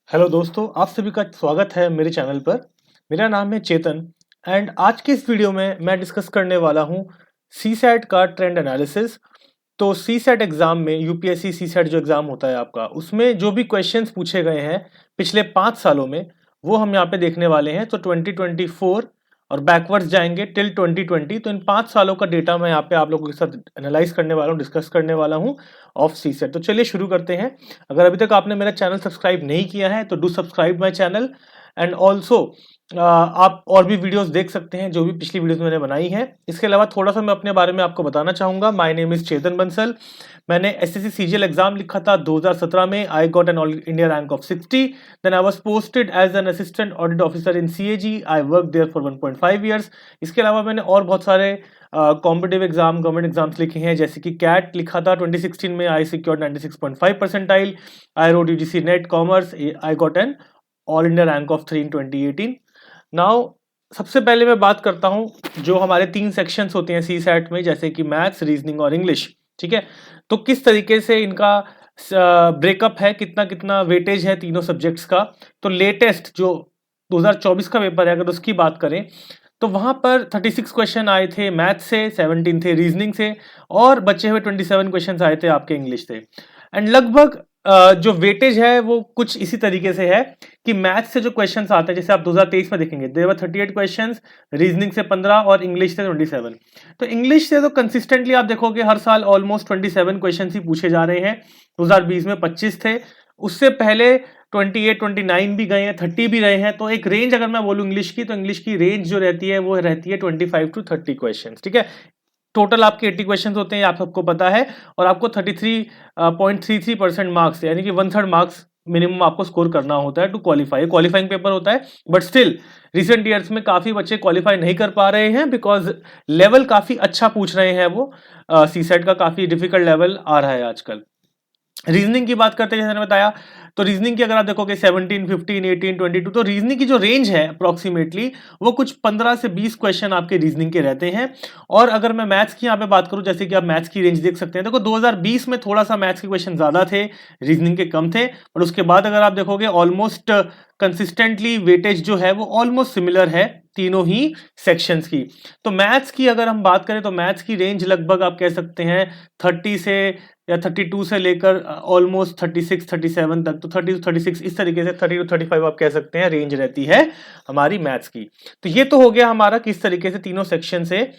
Hello दोस्तों, आप सभी का स्वागत है मेरे चैनल पर। मेरा नाम है चेतन एंड आज के इस वीडियो में मैं डिस्कस करने वाला हूँ सी सैट का ट्रेंड एनालिसिस। तो सी सैट एग्जाम में यूपीएससी सी सैट जो एग्जाम होता है आपका, उसमें जो भी क्वेश्चंस पूछे गए हैं पिछले 5 सालों में, वो हम यहाँ पे देखने वाले हैं। तो 2024 और बैकवर्ड्स जाएंगे टिल 2020। तो इन 5 सालों का डेटा मैं यहाँ पे आप लोगों के साथ एनालाइज करने वाला हूँ, डिस्कस करने वाला हूँ ऑफ सी सेट। तो चलिए शुरू करते हैं। अगर अभी तक आपने मेरा चैनल सब्सक्राइब नहीं किया है तो do subscribe my channel and also आप और भी वीडियोस देख सकते हैं जो भी पिछली वीडियोस मैंने बनाई है। इसके अलावा थोड़ा सा मैं अपने बारे में आपको बताना चाहूँगा। My name is Chetan Bansal. मैंने एसएससी सीजीएल एग्जाम लिखा था 2017 में। I got an all India rank of 60। Then I was posted as an assistant audit officer in CAG. I work there for 1.5 years. इसके अलावा मैंने और बहुत सारे कॉम्पिटिटिव एग्जाम, गवर्नमेंट एग्जाम्स लिखे हैं, जैसे कि कैट लिखा था 2016 में। I secured 96.5 percentile. I wrote UGC NET commerce. I got an all India rank of 3 in 2018। Now सबसे पहले मैं बात करता हूं जो हमारे 3 सेक्शंस होते हैं सी सैट में, जैसे कि मैथ्स, रीजनिंग और इंग्लिश। ठीक है, तो किस तरीके से इनका ब्रेकअप है, कितना कितना वेटेज है तीनों सब्जेक्ट्स का। तो लेटेस्ट जो 2024 का पेपर है, अगर उसकी बात करें तो वहां पर 36 क्वेश्चन आए थे मैथ से, 17 थे रीजनिंग से, और बचे हुए 27 क्वेश्चन आए थे आपके इंग्लिश से। एंड लगभग जो वेटेज है वो कुछ इसी तरीके से है कि मैथ से जो क्वेश्चंस आते हैं, जैसे आप 2023 में देखेंगे देयर वर 38 क्वेश्चंस, रीजनिंग से 15 और इंग्लिश से 27। तो इंग्लिश से तो कंसिस्टेंटली आप देखोगे हर साल ऑलमोस्ट 27 क्वेश्चंस ही पूछे जा रहे हैं। 2020 में 25 थे, उससे पहले 28 29 भी गए हैं, 30 भी रहे हैं। तो एक रेंज अगर मैं बोलूँ इंग्लिश की, तो इंग्लिश की रेंज जो रहती है वो रहती है 25 to 30 क्वेश्चन। ठीक है, टोटल आपके 80 क्वेश्चन होते हैं, आप सबको पता है। और आपको 33.33% मार्क्स, यानी कि 1/3 मार्क्स मिनिमम आपको स्कोर करना होता है टू क्वालिफाई। क्वालिफाइंग पेपर होता है, बट स्टिल रिसेंट ईयर्स में काफी बच्चे क्वालिफाई नहीं कर पा रहे हैं बिकॉज लेवल काफी अच्छा पूछ रहे हैं वो। सी सेट का काफी डिफिकल्ट लेवल आ रहा है आजकल। रीजनिंग की बात करते हैं, जैसे मैंने बताया, तो रीजनिंग की अगर आप देखोगे 17, 15, 18, 22, तो रीजनिंग की जो रेंज है अप्रोक्सीमेटली वो कुछ 15 से 20 क्वेश्चन आपके रीजनिंग के रहते हैं। और अगर मैं मैथ्स की यहाँ पे बात करूँ, जैसे कि आप मैथ्स की रेंज देख सकते हैं, देखो 2020 में थोड़ा सा मैथ्स के क्वेश्चन ज्यादा थे, रीजनिंग के कम थे। और उसके बाद अगर आप देखोगे ऑलमोस्ट कंसिस्टेंटली वेटेज जो है वो ऑलमोस्ट सिमिलर है तीनों ही सेक्शंस की। तो मैथ्स की अगर हम बात करें तो मैथ्स की रेंज लगभग आप कह सकते हैं 30 से या 32 से लेकर ऑलमोस्ट 36 37 तक। तो 30 to 36 इस तरीके से, 30 to 35 आप कह सकते हैं रेंज रहती है हमारी मैथ्स की। तो ये तो हो गया हमारा किस तरीके से तीनों सेक्शन से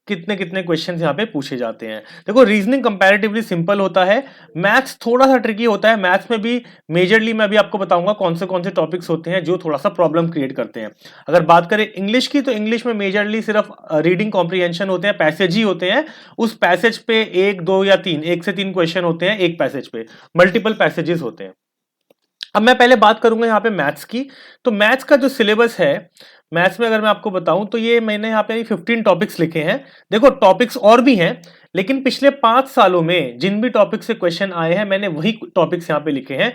कितने कितने क्वेश्चंस यहाँ पे पूछे जाते हैं। देखो रीजनिंग कंपैरेटिवली सिंपल होता है, मैथ्स थोड़ा सा ट्रिकी होता है। मैथ्स में भी मेजरली मैं अभी आपको बताऊंगा कौन से टॉपिक्स होते हैं जो थोड़ा सा प्रॉब्लम क्रिएट करते हैं। अगर बात करें इंग्लिश की, तो इंग्लिश में मेजरली सिर्फ रीडिंग कॉम्प्रिहेंशन होते हैं, पैसेज ही होते हैं। उस पैसेज पे एक दो या तीन, 1 से 3 क्वेश्चन होते हैं एक पैसेज पे, मल्टीपल पैसेजेस होते हैं। अब मैं पहले बात करूंगा यहाँ पे मैथ्स की। तो मैथ्स का जो सिलेबस है, मैथ्स में अगर मैं आपको बताऊं तो ये मैंने यहाँ पे 15 टॉपिक्स लिखे हैं। देखो टॉपिक्स और भी हैं, लेकिन पिछले 5 सालों में जिन भी टॉपिक से क्वेश्चन आए हैं मैंने वही टॉपिक्स यहाँ पे लिखे हैं।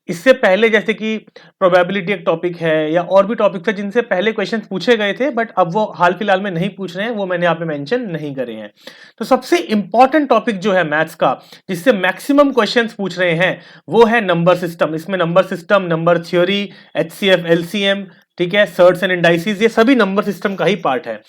इससे पहले जैसे कि प्रोबेबिलिटी एक टॉपिक है, या और भी टॉपिक्स है जिनसे पहले क्वेश्चन पूछे गए थे बट अब वो हाल फिलहाल में नहीं पूछ रहे हैं, वो मैंने यहाँ पे मेंशन नहीं करे हैं। तो सबसे इंपॉर्टेंट टॉपिक जो है मैथ्स का, जिससे मैक्सिमम क्वेश्चंस पूछ रहे हैं, वो है नंबर सिस्टम। इसमें number system, number theory, HCF, LCM, ठीक है, सर्ट्स एंड इंडाइसिस, ये सभी नंबर सिस्टम का ही पार्ट है।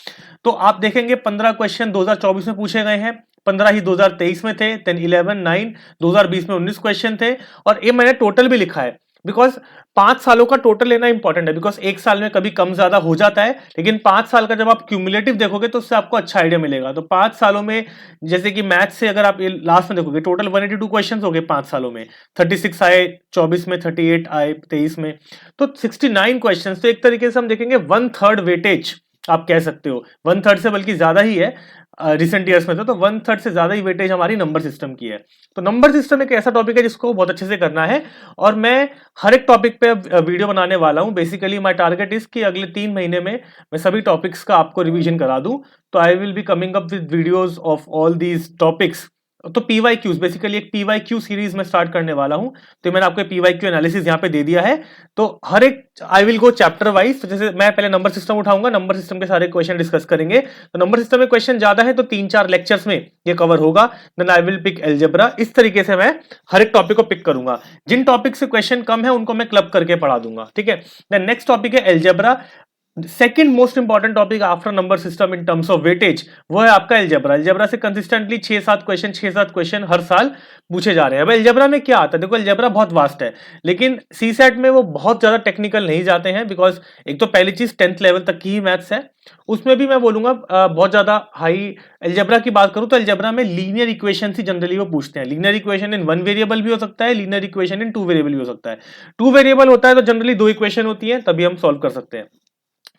तो आप देखेंगे 15 क्वेश्चन 2024 में पूछे गए हैं, 15 ही 2023 में थे, देन 11 9 2020 में 19 क्वेश्चन थे। और ये मैंने टोटल भी लिखा है बिकॉज 5 सालों का टोटल लेना इंपॉर्टेंट है। बिकॉज एक साल में कभी कम ज्यादा हो जाता है, लेकिन 5 साल का जब आप क्यूमुलेटिव देखोगे तो उससे आपको अच्छा आइडिया मिलेगा। तो 5 सालों में, जैसे कि मैथ से अगर आप लास्ट में देखोगे, टोटल 182 क्वेश्चन हो गए 5 सालों में। 36 आए 24 में, 38 आए 23 में, तो 69 क्वेश्चन। तो एक तरीके से हम देखेंगे 1/3 वेटेज आप कह सकते हो, 1/3 से बल्कि ज्यादा ही है रिसेंट ईयर्स में। तो 1/3 से ज्यादा ही वेटेज हमारी नंबर सिस्टम की है। तो नंबर सिस्टम एक ऐसा टॉपिक है जिसको बहुत अच्छे से करना है, और मैं हर एक टॉपिक पे वीडियो बनाने वाला हूं। बेसिकली माय टारगेट इज कि अगले 3 महीने में मैं सभी टॉपिक्स का आपको रिवीजन करा दूं। तो I will be coming up with videos of all these topics तो PYQs बेसिकली एक PYQ सीरीज में स्टार्ट करने वाला हूं। तो मैंने आपको PYQ एनालिसिस यहाँ पे दे दिया है। तो हर एक I will go chapter wise. तो जैसे मैं पहले नंबर सिस्टम उठाऊंगा, नंबर सिस्टम के सारे क्वेश्चन डिस्कस करेंगे। तो नंबर सिस्टम में क्वेश्चन ज्यादा है तो 3-4 लेक्चर्स में ये कवर होगा। Then I will pick algebra. इस तरीके से मैं हर एक टॉपिक को पिक करूंगा। जिन टॉपिक से क्वेश्चन कम है उनको मैं क्लब करके पढ़ा दूंगा, ठीक है। देन नेक्स्ट टॉपिक है algebra. Second most important topic after number system in terms of weightage वो है आपका अलजेब्रा। अलजेब्रा से कंसिस्टेंटली 6-7 क्वेश्चन हर साल पूछे जा रहे हैं। अब अलजेब्रा में क्या आता है, देखो अलजेब्रा बहुत वास्ट है, लेकिन सीसेट में वो बहुत ज्यादा टेक्निकल नहीं जाते हैं। बिकॉज एक तो पहली चीज 10th लेवल तक की ही मैथ्स है, उसमें भी मैं बोलूंगा बहुत ज्यादा हाई। अलजेब्रा की बात करूं तो अलजेब्रा में लीनियर इक्वेशन ही जनरली वो पूछते हैं। लीनियर इक्वेशन इन 1 वेरिएबल भी हो सकता है, लीनियर इक्वेशन इन 2 वेरिएबल भी हो सकता है। 2 वेरिएबल होता है तो जनरली 2 इक्वेशन होती है, तभी हम सॉल्व कर सकते हैं।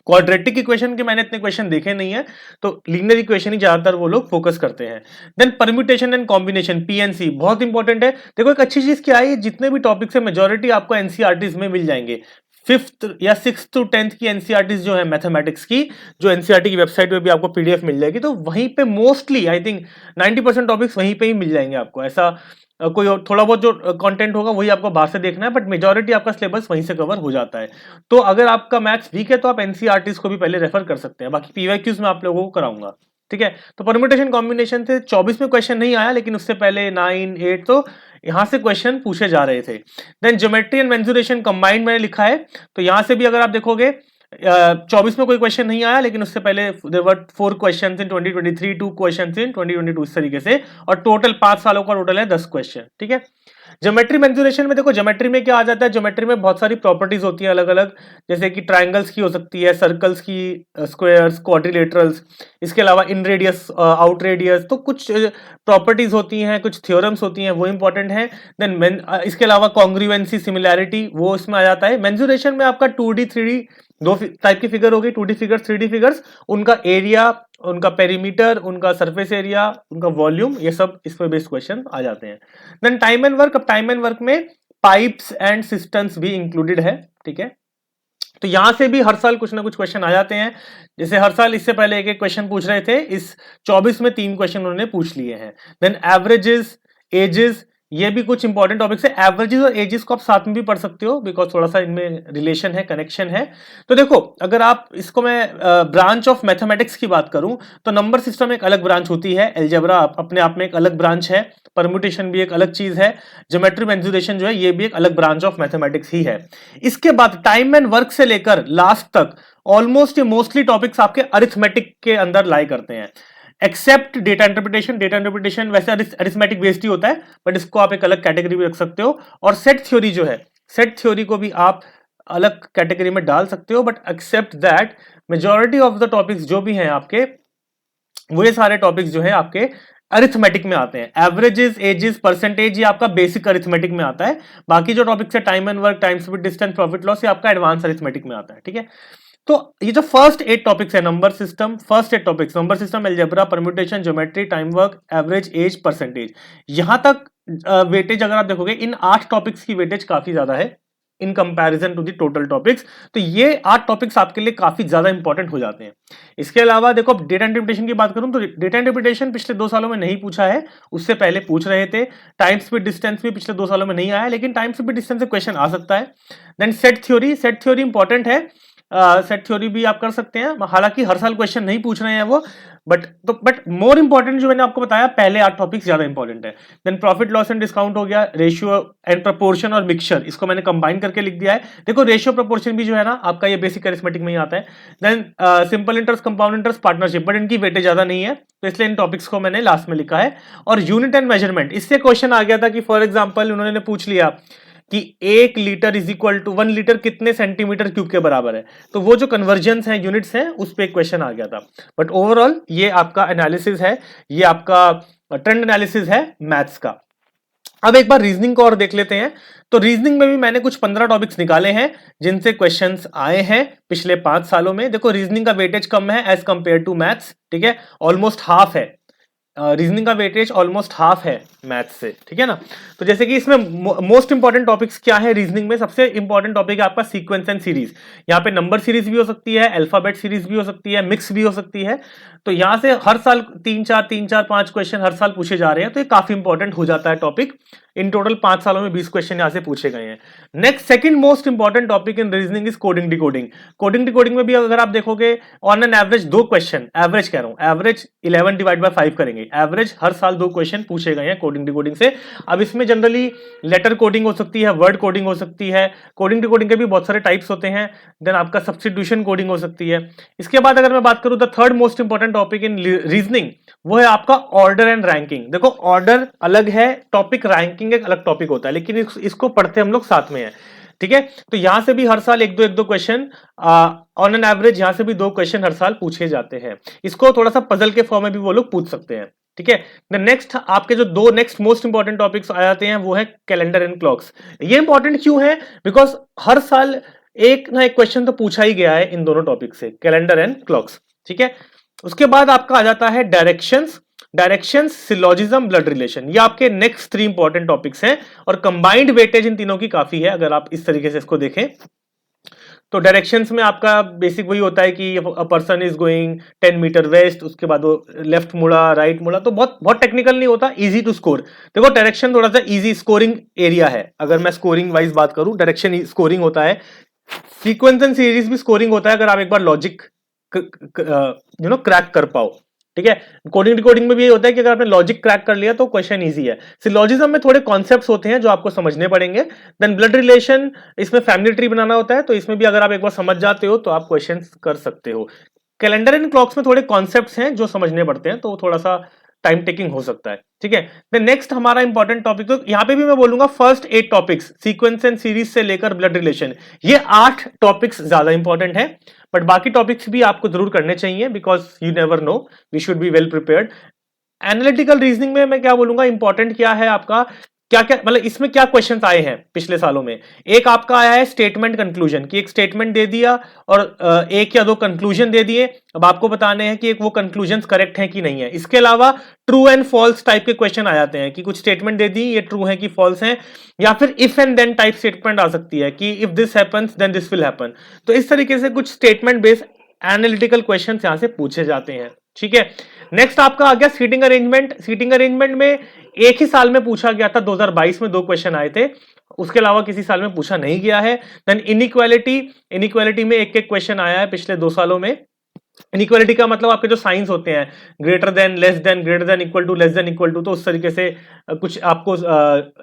क्वाड्रेटिक इक्वेशन के मैंने इतने क्वेश्चन देखे नहीं है, तो लीनियर इक्वेशन ही ज्यादातर वो लोग फोकस करते हैं। Then permutation and combination PNC बहुत इंपॉर्टेंट है। देखो एक अच्छी चीज क्या है, जितने भी टॉपिक्स है मेजोरिटी आपको एनसीईआरटीज में मिल जाएंगे। 5th या 6th to 10th की एनसीईआरटीज जो है मैथमेटिक्स की, जो एनसीईआरटी की वेबसाइट पे भी आपको पीडीएफ मिल जाएगी, तो वहीं पे मोस्टली आई थिंक 90% टॉपिक्स वहीं पे ही मिल जाएंगे आपको। ऐसा कोई थोड़ा बहुत जो कंटेंट होगा वही आपको बाहर से देखना है, बट मेजॉरिटी आपका सिलेबस वहीं से कवर हो जाता है। तो अगर आपका मैथ्स वीक है तो आप एनसीईआरटीज को भी पहले रेफर कर सकते हैं। बाकी पीवाईक्यूज में आप लोगों को कराऊंगा, ठीक है। तो परम्यूटेशन कॉम्बिनेशन से 24 में क्वेश्चन नहीं आया, लेकिन उससे पहले 9, 8 तो यहां से क्वेश्चन पूछे जा रहे थे। Then geometry and mensuration combined मैंने लिखा है, तो यहां से भी अगर आप देखोगे 24 में कोई क्वेश्चन नहीं आया, लेकिन उससे पहले there were 4 questions in 2023, 2 questions in 2022, इस तरीके से, और टोटल 5 सालों का टोटल है 10 क्वेश्चन, ठीक है। ज्योमेट्री मेंसुरेशन में देखो, ज्योमेट्री में क्या आ जाता है, ज्योमेट्री में बहुत सारी प्रॉपर्टीज होती है अलग अलग, जैसे कि ट्राइंगल्स की हो सकती है, सर्कल्स की, स्क्वायर्स, क्वाड्रिलेटरल्स, इसके अलावा इन रेडियस, आउट रेडियस, तो कुछ प्रॉपर्टीज होती हैं, कुछ थ्योरम्स होती हैं, वो इंपॉर्टेंट है। देन इसके अलावा कॉन्ग्रुएंसी, सिमिलैरिटी, वो इसमें आ जाता है। मेंसुरेशन में आपका 2D 3D दो टाइप की फिगर होगी, 2D फिगर्स, 3D फिगर्स, उनका एरिया, उनका पेरीमीटर, उनका सरफेस एरिया, उनका वॉल्यूम, ये सब इस पर बेस्ड क्वेश्चन आ जाते हैं। Then time and work. अब टाइम एंड वर्क में पाइप्स एंड सिस्टम्स भी इंक्लूडेड है, ठीक है। तो यहां से भी हर साल कुछ ना कुछ क्वेश्चन आ जाते हैं। जैसे हर साल इससे पहले एक क्वेश्चन पूछ रहे थे, इस 24 में 3 क्वेश्चन उन्होंने पूछ लिए हैं। देन एवरेजेस, एजेस, ये भी कुछ इंपॉर्टेंट टॉपिक्स है। एवरेजेस और एजेस को आप साथ में भी पढ़ सकते हो, बिकॉज थोड़ा सा इनमें रिलेशन है, कनेक्शन है। तो देखो, अगर आप इसको मैं ब्रांच ऑफ मैथमेटिक्स की बात करूं तो नंबर सिस्टम एक अलग ब्रांच होती है, अलजेब्रा अपने आप में एक अलग ब्रांच है, परम्यूटेशन भी एक अलग चीज है, ज्योमेट्री मेंसुरेशन जो है ये भी एक अलग ब्रांच ऑफ मैथमेटिक्स ही है। इसके बाद टाइम एंड वर्क से लेकर लास्ट तक ऑलमोस्ट मोस्टली टॉपिक्स आपके अरिथमेटिक के अंदर लाई करते हैं, except data interpretation. Data interpretation वैसे अरिथमेटिक बेस्ड ही होता है, बट इसको आप एक अलग कैटेगरी में रख सकते हो। और सेट थ्योरी जो है, सेट थ्योरी को भी आप अलग कैटेगरी में डाल सकते हो, but except that majority of the topics जो भी हैं आपके, वो ये सारे टॉपिक्स जो है आपके अरिथमेटिक में आते हैं। एवरेजेस, एजेस, परसेंटेज, ये आपका बेसिक अरिथमेटिक में आता है। बाकी जो टॉपिक्स है, time and work, time speed, distance, profit loss, ये आपका एडवांस अरिथमेटिक में आता है, ठीक है। तो ये जो फर्स्ट 8 टॉपिक्स है number system, first 8 topics number system, algebra, permutation, geometry, time work, average, age, percentage, यहां तक वेटेज अगर आप देखोगे, इन 8 टॉपिक्स की वेटेज काफी ज्यादा है in comparison to the total topics. तो ये 8 टॉपिक्स आपके लिए काफी ज्यादा इंपॉर्टेंट हो जाते हैं। इसके अलावा देखो, डेटा इंटरप्रिटेशन की बात करूं तो डेटा इंटरप्रिटेशन पिछले 2 सालों में नहीं पूछा है, उससे पहले पूछ रहे थे। टाइम स्पीड, डिस्टेंस भी पिछले 2 सालों में नहीं आया, लेकिन टाइम स्पीड, डिस्टेंस से क्वेश्चन आ सकता है। Then set theory, set theory important है, सेट थ्योरी भी आप कर सकते हैं, हालांकि हर साल क्वेश्चन नहीं पूछ रहे हैं वो, बट मोर इंपॉर्टेंट जो मैंने आपको बताया, पहले 8 टॉपिक्स ज्यादा इंपॉर्टेंट है। Then profit loss and discount हो गया, रेशियो एंड प्रपोर्शन और मिक्सचर, इसको मैंने कंबाइन करके लिख दिया है। देखो रेशियो प्रपोर्शन भी जो है ना आपका ये बेसिक अरिथमेटिक में ही आता है। Then simple interest, compound interest, partnership, but इनकी वेटेज ज्यादा नहीं है, तो इसलिए इन टॉपिक्स को मैंने लास्ट में लिखा है। और यूनिट एंड मेजरमेंट, इससे क्वेश्चन आ गया था कि फॉर एग्जाम्पल उन्होंने पूछ लिया कि 1 litre is equal to 1 litre कितने सेंटीमीटर क्यूब के बराबर है, तो वो जो कन्वर्जन्स हैं, यूनिट्स हैं, उस पर एक क्वेश्चन आ गया था। बट ओवरऑल ये आपका एनालिसिस है, ये आपका ट्रेंड एनालिसिस है मैथ्स का। अब एक बार रीजनिंग को और देख लेते हैं। तो रीजनिंग में भी मैंने कुछ 15 टॉपिक्स निकाले हैं जिनसे क्वेश्चंस आए हैं पिछले 5 सालों में। देखो रीजनिंग का वेटेज कम है एज कंपेयर टू मैथ्स, ठीक है, ऑलमोस्ट हाफ है। रीजनिंग का वेटेज ऑलमोस्ट हाफ है मैथ से, ठीक है ना। तो जैसे कि इसमें मोस्ट इंपॉर्टेंट टॉपिक्स क्या है रीजनिंग में, सबसे इंपॉर्टेंट टॉपिक है आपका सीक्वेंस एंड सीरीज। यहाँ पे नंबर सीरीज भी हो सकती है, अल्फाबेट सीरीज भी हो सकती है, मिक्स भी हो सकती है। तो यहाँ से हर साल 3-4 5 क्वेश्चन हर साल पूछे जा रहे हैं, तो ये काफी इंपॉर्टेंट हो जाता है टॉपिक। इन टोटल 5 सालों में 20 क्वेश्चन यहाँ से पूछे गए हैं। Next second most important topic in reasoning is coding decoding. Coding decoding में भी अगर आप देखोगे on an average 2 question, average कह रहा हूं, एवरेज 11 डिवाइड बाय 5 करेंगे, एवरेज हर साल 2 क्वेश्चन पूछे गए हैं कोडिंग डिकोडिंग से। अब इसमें जनरली लेटर कोडिंग हो सकती है, वर्ड कोडिंग हो सकती है, कोडिंग डिकोडिंग के भी बहुत सारे टाइप्स होते हैं। देन आपका सब्स्टिट्यूशन कोडिंग हो सकती है। इसके बाद अगर मैं बात करूं the third most important topic in reasoning, वो है आपका ऑर्डर एंड रैंकिंग। देखो ऑर्डर अलग है टॉपिक, रैंकिंग एक अलग टॉपिक होता है, लेकिन इसको पढ़ते हम लोग साथ में है, ठीक है। तो यहां से भी हर साल एक दो क्वेश्चन ऑन एन एवरेज, यहां से भी 2 क्वेश्चन हर साल पूछे जाते हैं। इसको थोड़ा सा पजल के फॉर्म में भी वो लोग पूछ सकते हैं, ठीक है। नेक्स्ट आपके जो 2 नेक्स्ट मोस्ट इंपॉर्टेंट टॉपिक्स आ जाते हैं वो है कैलेंडर एंड क्लॉक्स। ये इंपॉर्टेंट क्यों है? बिकॉज हर साल एक ना एक क्वेश्चन तो पूछा ही गया है इन दोनों टॉपिक से, कैलेंडर एंड क्लॉक्स, ठीक है। उसके बाद आपका आ जाता है डायरेक्शंस, सिलोजिज्म, ब्लड रिलेशन। ये आपके नेक्स्ट 3 इंपॉर्टेंट टॉपिक्स हैं और कंबाइंड वेटेज इन तीनों की काफी है अगर आप इस तरीके से इसको देखें। तो डायरेक्शंस में आपका बेसिक वही होता है कि a person is going 10 metre west, उसके बाद वो लेफ्ट मुड़ा, राइट मुड़ा, तो बहुत टेक्निकल नहीं होता, इजी टू स्कोर। देखो डायरेक्शन थोड़ा सा इजी स्कोरिंग एरिया है। अगर मैं स्कोरिंग वाइज बात करूं, डायरेक्शन स्कोरिंग होता है, सीक्वेंस एंड सीरीज भी स्कोरिंग होता है अगर आप एक बार लॉजिक क्रैक कर पाओ, ठीक है। कोडिंग डिकोडिंग में भी ये होता है कि अगर आपने लॉजिक क्रैक कर लिया तो क्वेश्चन इजी है। सिलोजिज्म में थोड़े कॉन्सेप्ट्स होते हैं जो आपको समझने पड़ेंगे। देन ब्लड रिलेशन, इसमें फैमिली ट्री बनाना होता है, तो इसमें भी अगर आप एक बार समझ जाते हो तो आप क्वेश्चन कर सकते हो। कैलेंडर एंड क्लॉक्स में थोड़े कॉन्सेप्ट्स हैं जो समझने पड़ते हैं, तो थोड़ा सा टाइम टेकिंग हो सकता है, ठीक है। देन नेक्स्ट हमारा इंपॉर्टेंट टॉपिक, तो यहां पे भी मैं बोलूंगा first 8 topics, sequence and series से लेकर ब्लड रिलेशन, ये 8 टॉपिक्स ज्यादा इंपॉर्टेंट है। बट बाकी टॉपिक्स भी आपको जरूर करने चाहिए, because you never know, we should be well prepared. Analytical reasoning में मैं क्या बोलूंगा, इंपॉर्टेंट क्या है आपका, क्या क्या मतलब इसमें क्या क्वेश्चंस आए हैं पिछले सालों में। एक आपका आया है स्टेटमेंट कंक्लूजन, कि एक स्टेटमेंट दे दिया और 1 या 2 कंक्लूजन दे दिए, अब आपको बताने हैं कि एक वो कंक्लूजन्स करेक्ट है कि नहीं है। इसके अलावा ट्रू एंड फॉल्स टाइप के क्वेश्चन आ जाते हैं कि कुछ स्टेटमेंट दे दी, ये ट्रू है कि फॉल्स है, या फिर if and then type statement आ सकती है कि if this happens then this will happen. तो इस तरीके से कुछ स्टेटमेंट बेस्ड एनालिटिकल क्वेश्चंस यहां से पूछे जाते हैं, ठीक है। नेक्स्ट आपका आ गया सीटिंग अरेंजमेंट। सीटिंग अरेंजमेंट में एक ही साल में पूछा गया था, 2022 में 2 क्वेश्चन आए थे, उसके अलावा किसी साल में पूछा नहीं गया है। देन इनइक्वालिटी में एक क्वेश्चन आया है पिछले 2 सालों में। इनइक्वालिटी का मतलब आपके जो साइंस होते हैं, greater than, less than, greater than, equal to, less than, equal to, तो उस तरीके से कुछ आपको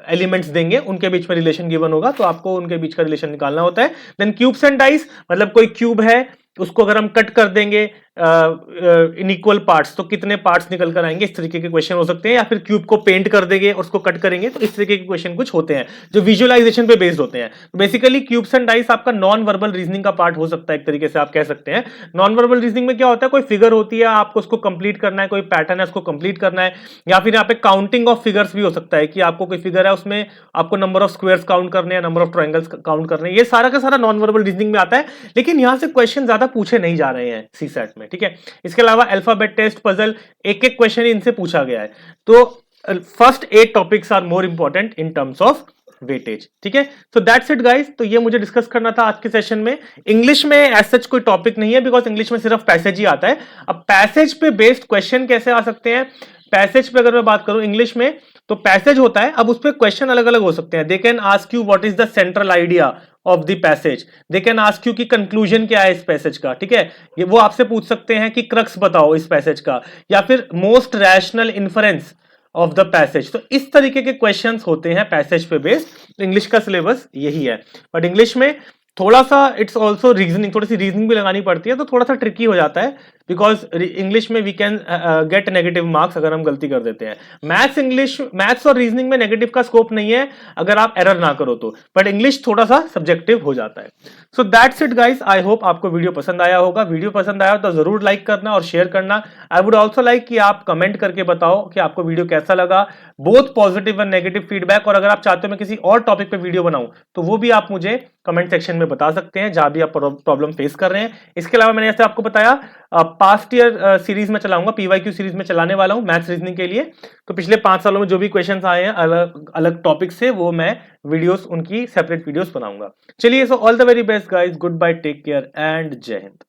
एलिमेंट्स देंगे, उनके बीच में रिलेशन गिवन होगा, तो आपको उनके बीच का रिलेशन निकालना होता है। देन क्यूब्स एंड डाइस, मतलब कोई क्यूब है, उसको अगर हम कट कर देंगे इनइक्वल पार्ट्स, तो कितने पार्ट्स निकल कर आएंगे, इस तरीके के क्वेश्चन हो सकते हैं। या फिर क्यूब को पेंट कर देंगे और उसको कट करेंगे, तो इस तरीके के क्वेश्चन कुछ होते हैं जो विजुअलाइजेशन पे बेस्ड होते हैं। तो बेसिकली क्यूब्स एंड डाइस आपका नॉन वर्बल रीजनिंग का पार्ट हो सकता है, एक तरीके से आप कह सकते हैं। नॉन वर्बल रीजनिंग में क्या होता है, कोई फिगर होती है, आपको उसको कंप्लीट करना है, कोई पैटर्न है उसको कंप्लीट करना है, या फिर यहाँ पे काउंटिंग ऑफ फिगर्स भी हो सकता है कि आपको कोई फिगर है, उसमें आपको नंबर ऑफ स्क्वायर्स काउंट करने हैं, नंबर ऑफ ट्रायंगल्स काउंट करने हैं। ये सारा का सारा नॉन वर्बल रीजनिंग में आता है, लेकिन यहां से क्वेश्चन ज्यादा पूछे नहीं जा रहे हैं सीसैट में, ठीक है। इसके अलावा अल्फाबेट टेस्ट, पजल, एक क्वेश्चन इनसे पूछा गया है। तो first 8 topics are more important in terms of weightage, ठीक है। सो दैट्स इट गाइस, तो ये मुझे डिस्कस करना था आज के सेशन में। इंग्लिश में एज सच कोई टॉपिक नहीं है, बिकॉज इंग्लिश में सिर्फ पैसेज ही आता है। अब पैसेज पे बेस्ड क्वेश्चन कैसे आ सकते हैं, पैसेज पे अगर मैं बात करूं इंग्लिश में, तो पैसेज होता है, अब उस पर क्वेश्चन अलग अलग हो सकते हैं। They can ask you what is the central idea of the passage, they can ask you कि कंक्लूजन क्या है इस पैसेज का, ठीक है। ये वो आपसे पूछ सकते हैं कि क्रक्स बताओ इस पैसेज का, या फिर most rational inference of the passage. तो इस तरीके के क्वेश्चंस होते हैं पैसेज पे बेस्ड। इंग्लिश का सिलेबस यही है, बट इंग्लिश में थोड़ा सा इट्स ऑल्सो रीजनिंग, थोड़ी सी रीजनिंग भी लगानी पड़ती है, तो थोड़ा सा ट्रिकी हो जाता है, बिकॉज इंग्लिश में we can get negative marks अगर हम गलती कर देते हैं। मैथ्स और रीजनिंग में नेगेटिव का स्कोप नहीं है अगर आप एरर ना करो तो, बट इंग्लिश थोड़ा सा सब्जेक्टिव हो जाता है। So that's it guys, I hope आपको वीडियो पसंद आया होगा। वीडियो पसंद आया तो जरूर लाइक करना और शेयर करना। आई वुड ऑल्सो लाइक कि आप कमेंट करके बताओ कि आपको वीडियो कैसा लगा, both positive and negative feedback. और अगर आप चाहते हो मैं किसी और टॉपिक पे वीडियो बनाऊं, तो वो भी आप मुझे कमेंट सेक्शन में बता सकते हैं, जहां भी आप प्रॉब्लम फेस कर रहे हैं। इसके अलावा मैंने जैसे आपको बताया पास्ट ईयर सीरीज में चलाऊंगा, पीवाईक्यू सीरीज में चलाने वाला हूं मैथ्स रीजनिंग के लिए। तो पिछले 5 सालों में जो भी क्वेश्चंस आए हैं अलग अलग टॉपिक से, वो मैं वीडियोस उनकी सेपरेट वीडियोस बनाऊंगा। चलिए, so all the very best guys, goodbye, take care and जय हिंद।